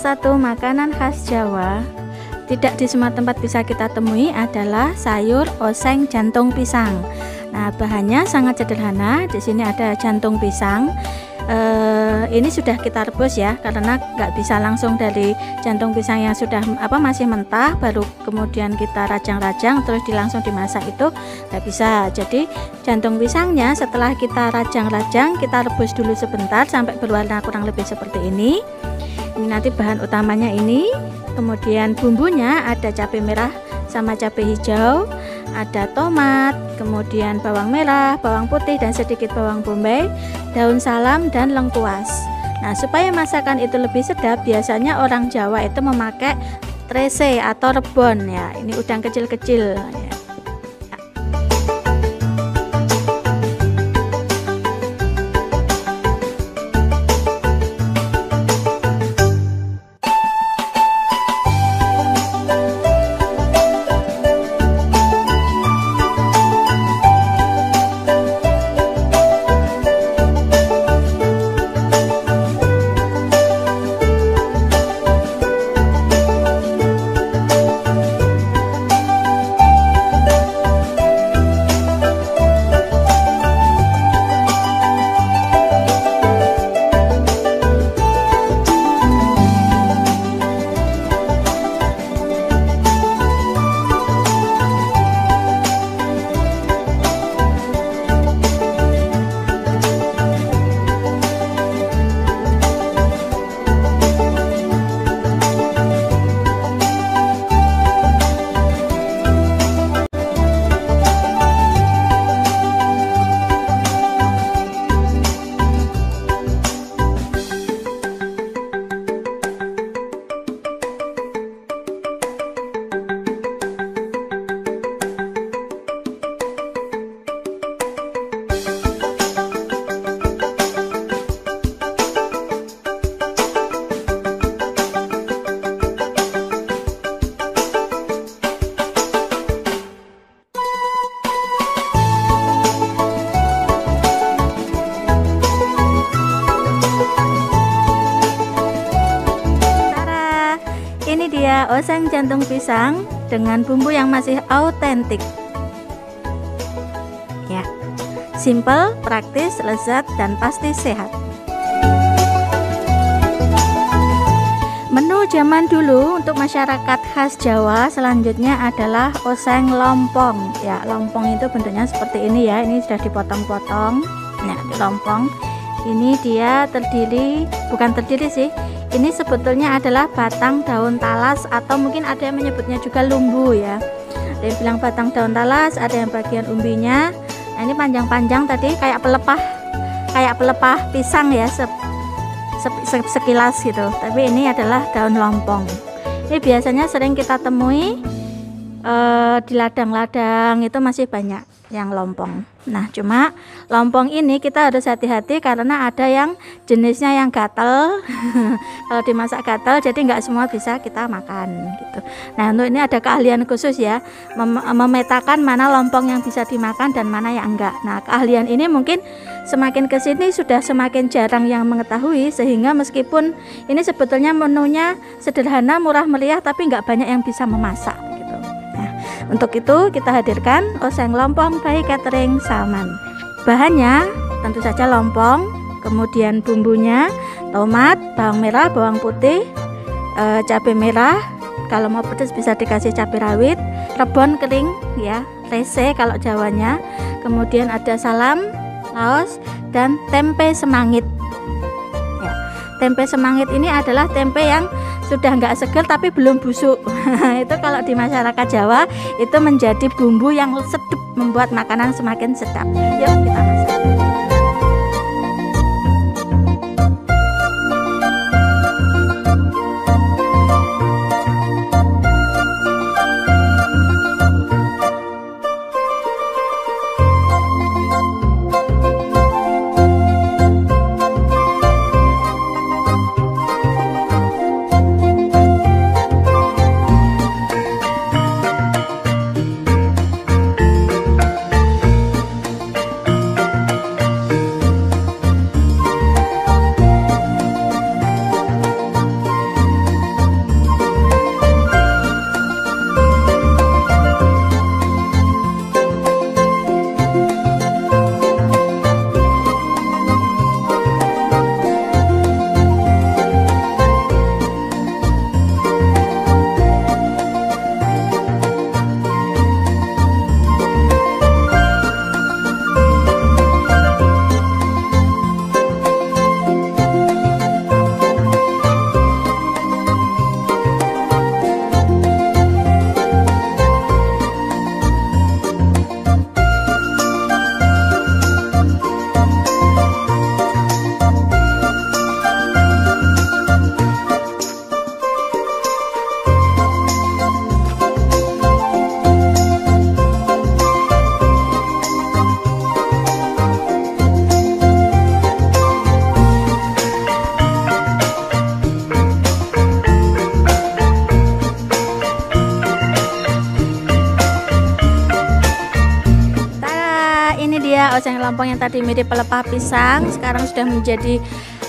satu makanan khas Jawa tidak di semua tempat bisa kita temui adalah sayur oseng jantung pisang. Nah, bahannya sangat sederhana. Di sini ada jantung pisang. Ini sudah kita rebus ya, karena nggak bisa langsung dari jantung pisang yang sudah masih mentah baru kemudian kita rajang-rajang terus langsung dimasak, itu nggak bisa. Jadi jantung pisangnya setelah kita rajang-rajang kita rebus dulu sebentar sampai berwarna kurang lebih seperti ini. Ini nanti bahan utamanya ini. Kemudian bumbunya ada cabai merah sama cabai hijau, ada tomat, kemudian bawang merah, bawang putih dan sedikit bawang bombay, daun salam dan lengkuas. Nah, supaya masakan itu lebih sedap, biasanya orang Jawa itu memakai trese atau rebon ya. Ini udang kecil-kecil ya. Ini dia oseng jantung pisang dengan bumbu yang masih autentik. Ya, simple, praktis, lezat, dan pasti sehat. Menu zaman dulu untuk masyarakat khas Jawa selanjutnya adalah oseng lompong. Ya, lompong itu bentuknya seperti ini ya. Ini sudah dipotong-potong. Nah, lompong ini dia bukan terdiri sih. Ini sebetulnya adalah batang daun talas atau mungkin ada yang menyebutnya juga lumbu ya. Ada yang bilang batang daun talas, ada yang bagian umbinya. Nah, ini panjang-panjang tadi kayak pelepah pisang ya, sekilas gitu. Tapi ini adalah daun lompong. Ini biasanya sering kita temui di ladang-ladang, itu masih banyak yang lompong. Nah, cuma lompong ini kita harus hati-hati karena ada yang jenisnya yang gatel. Kalau dimasak gatel, jadi nggak semua bisa kita makan gitu. Nah, untuk ini ada keahlian khusus ya, memetakan mana lompong yang bisa dimakan dan mana yang enggak. Nah, keahlian ini mungkin semakin kesini sudah semakin jarang yang mengetahui, sehingga meskipun ini sebetulnya menunya sederhana, murah meriah, tapi nggak banyak yang bisa memasak. Untuk itu kita hadirkan oseng lompong by Catering Salman. Bahannya tentu saja lompong, kemudian bumbunya tomat, bawang merah, bawang putih, cabai merah. Kalau mau pedas bisa dikasih cabai rawit, rebon kering ya, rese kalau Jawanya. Kemudian ada salam, laos, dan tempe semangit. Ya, tempe semangit ini adalah tempe yang sudah nggak seger tapi belum busuk. Itu kalau di masyarakat Jawa itu menjadi bumbu yang sedap, membuat makanan semakin sedap. Yuk kita masak. lompong yang tadi mirip pelepah pisang sekarang sudah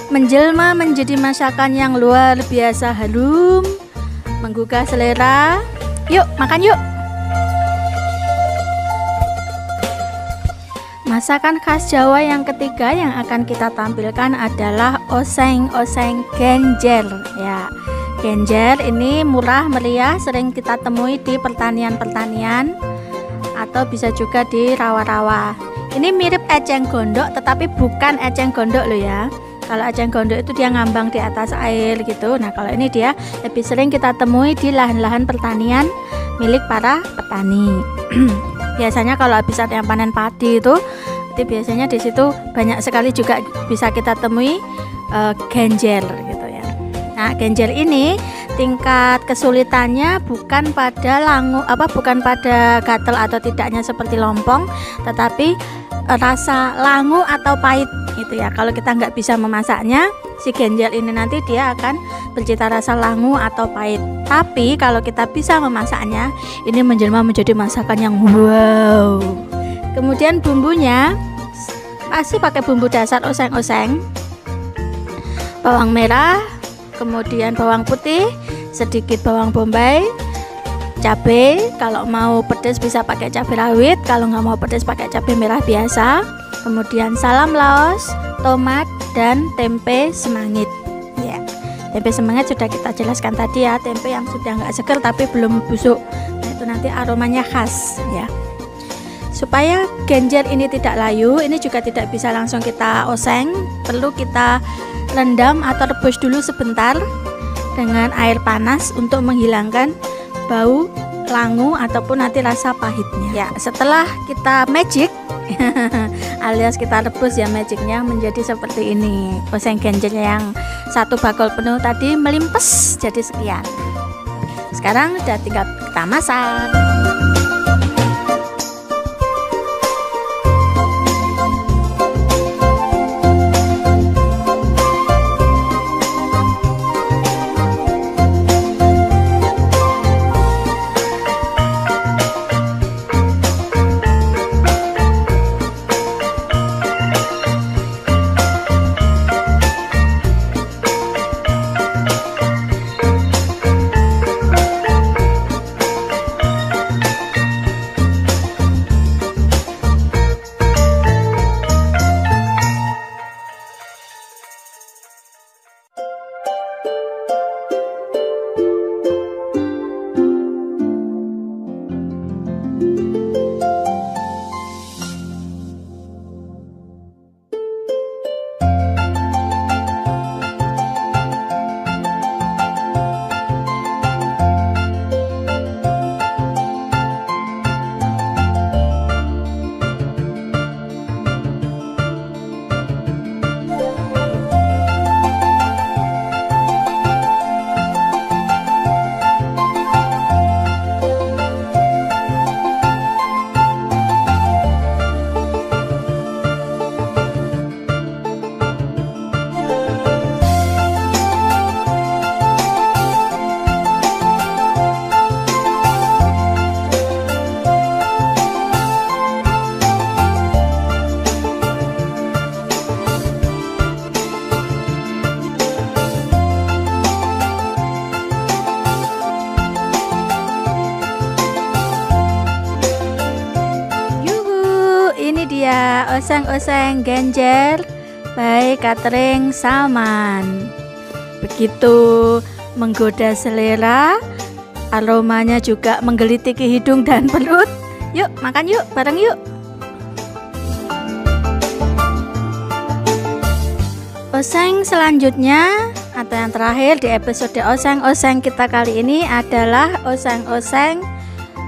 menjelma menjadi masakan yang luar biasa harum, menggugah selera. Yuk, makan yuk. Masakan khas Jawa yang ketiga yang akan kita tampilkan adalah oseng-oseng genjer ya. Genjer ini murah meriah, sering kita temui di pertanian-pertanian atau bisa juga di rawa-rawa. Ini mirip eceng gondok tetapi bukan eceng gondok loh ya. Kalau eceng gondok itu dia ngambang di atas air gitu. Nah, kalau ini dia lebih sering kita temui di lahan-lahan pertanian milik para petani. Biasanya kalau habis ada yang panen padi itu biasanya di situ banyak sekali juga bisa kita temui genjer gitu ya. Nah, genjer ini tingkat kesulitannya bukan pada bukan pada gatel atau tidaknya seperti lompong, tetapi rasa langu atau pahit gitu ya. Kalau kita nggak bisa memasaknya, si genjer ini nanti dia akan bercita rasa langu atau pahit. Tapi kalau kita bisa memasaknya, ini menjelma menjadi masakan yang wow. Kemudian bumbunya pasti pakai bumbu dasar oseng-oseng, bawang merah, kemudian bawang putih, sedikit bawang bombay, cabai. Kalau mau pedas bisa pakai cabai rawit, kalau nggak mau pedas pakai cabai merah biasa. Kemudian salam laos, tomat, dan tempe semangit ya. Tempe semangit sudah kita jelaskan tadi ya, tempe yang sudah nggak seger tapi belum busuk. Nah, itu nanti aromanya khas ya. Supaya genjer ini tidak layu, ini juga tidak bisa langsung kita oseng, perlu kita rendam atau rebus dulu sebentar dengan air panas untuk menghilangkan bau langu ataupun nanti rasa pahitnya ya. Setelah kita magic alias kita rebus ya, magicnya menjadi seperti ini. Oseng genjer yang satu bakul penuh tadi melimpes jadi sekian. Sekarang udah tinggal kita masak. Oseng-oseng genjer by Catering Salman. Begitu menggoda selera, aromanya juga menggelitiki hidung dan perut. Yuk makan yuk, bareng yuk. Oseng selanjutnya atau yang terakhir di episode oseng-oseng kita kali ini adalah oseng-oseng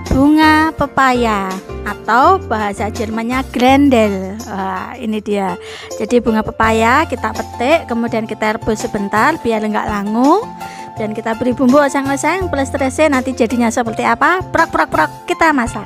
bunga pepaya atau bahasa Jermannya Grendel. Wah, ini dia. Jadi bunga pepaya kita petik, kemudian kita rebus sebentar biar enggak langu, dan kita beri bumbu oseng-oseng plus terese. Nanti jadinya seperti apa? Prak kita masak.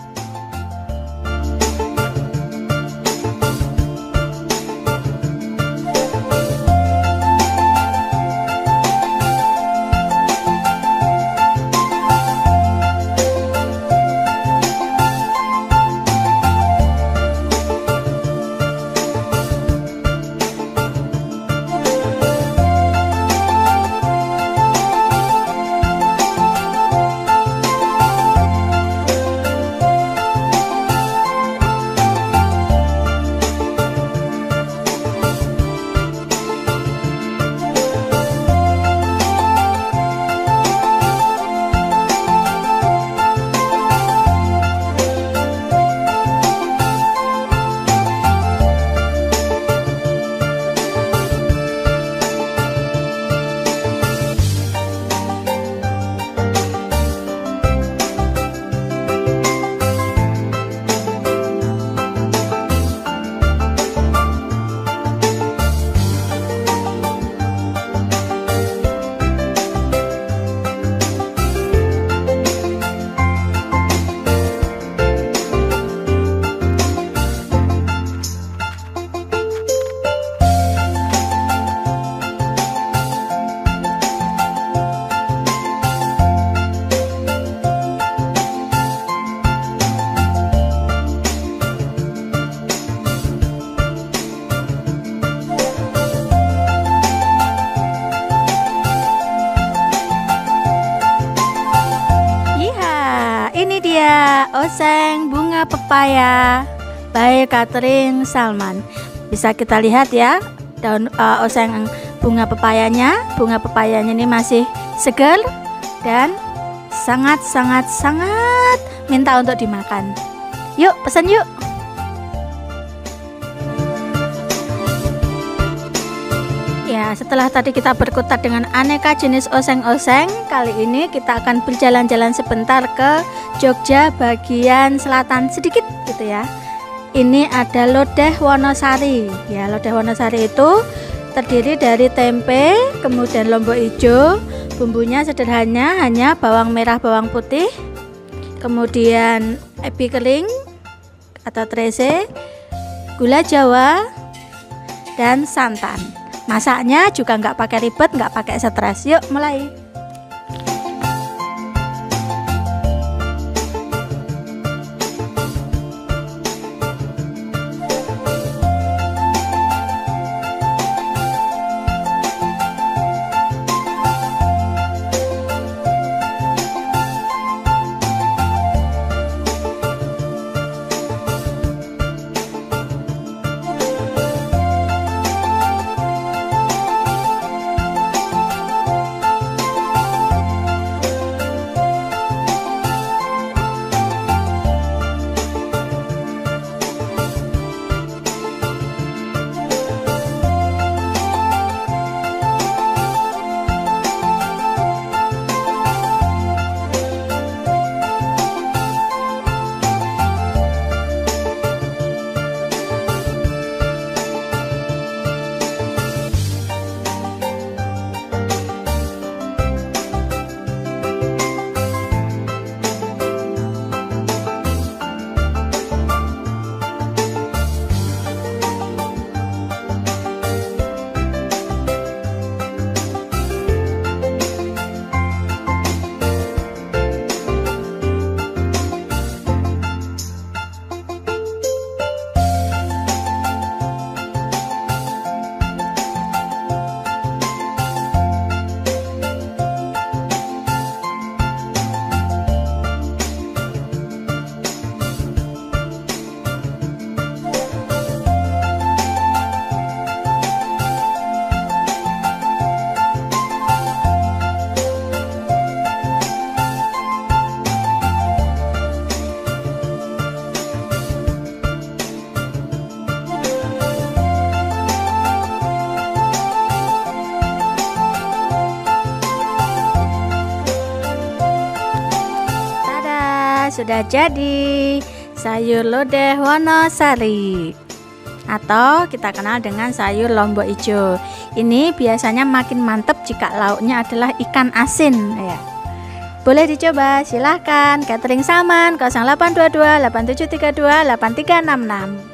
oseng bunga pepaya by Catherine Salman. Bisa kita lihat ya, daun oseng bunga pepayanya. Bunga pepayanya ini masih segar dan sangat minta untuk dimakan. Yuk, pesan yuk. Ya, setelah tadi kita berkutat dengan aneka jenis oseng-oseng, kali ini kita akan berjalan-jalan sebentar ke Jogja bagian selatan sedikit gitu ya. Ini ada lodeh Wonosari. Ya, lodeh Wonosari itu terdiri dari tempe, kemudian lombok hijau. Bumbunya sederhana, hanya bawang merah, bawang putih, kemudian ebi kering atau terese, gula jawa, dan santan. Masaknya juga nggak pakai ribet, nggak pakai stres. Yuk mulai. Sudah jadi sayur lodeh Wonosari atau kita kenal dengan sayur lombok hijau. Ini biasanya makin mantap jika lauknya adalah ikan asin ya. Boleh dicoba, silahkan. Catherine Salman 0822 8732 8366.